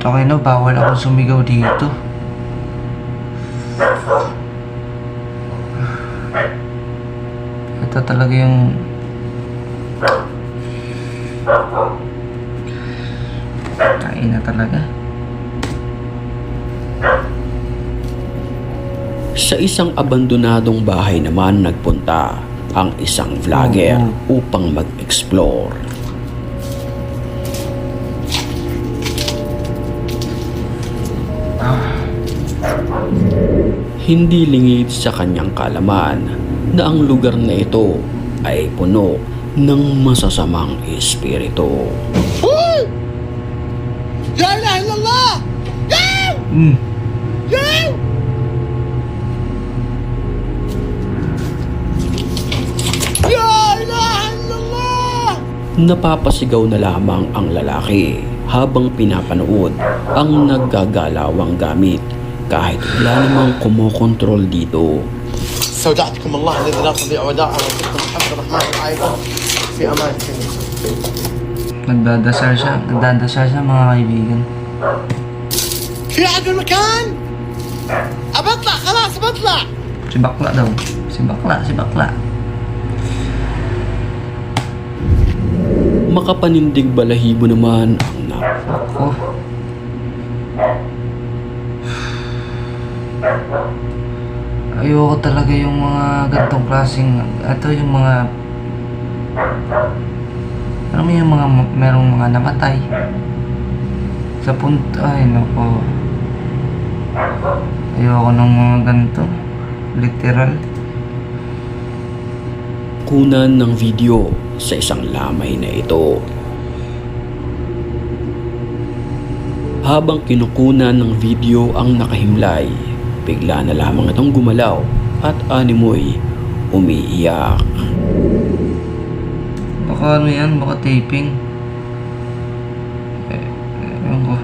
Okay na, bawal ako sumigaw dito. Ito talaga yung kain na talaga. Sa isang abandonadong bahay naman nagpunta ang isang vlogger upang mag-explore. Hindi lingid sa kanyang kalaman na ang lugar na ito ay puno ng masasamang espiritu. La ilaha illallah! Ya ilaha illallah! Napapasigaw na lamang ang lalaki habang pinapanood ang naggagalawang gamit kahit wala namang kumokontrol dito. استودعتكم الله الذي لا تضيع ودائعه وكنتم حفظ الرحمن رعايته في امان كريم. Nagdadasal siya mga kaibigan. في احد في المكان؟ ابطلع خلاص بطلع. Si bakla daw. Si bakla. Makapanindig balahibo naman ang Ako. Ayoko talaga yung mga ganitong klaseng, ito yung mga, alam mo yung mga, merong mga namatay sa punta, ay nako. Ayoko ng mga ganito, literal. kunan ng video sa isang lamay na ito. Habang kinukunan ng video ang nakahimlay, bigla na lamang itong gumalaw at animoy umiiyak. Baka ano yan, baka taping. Ewan ko.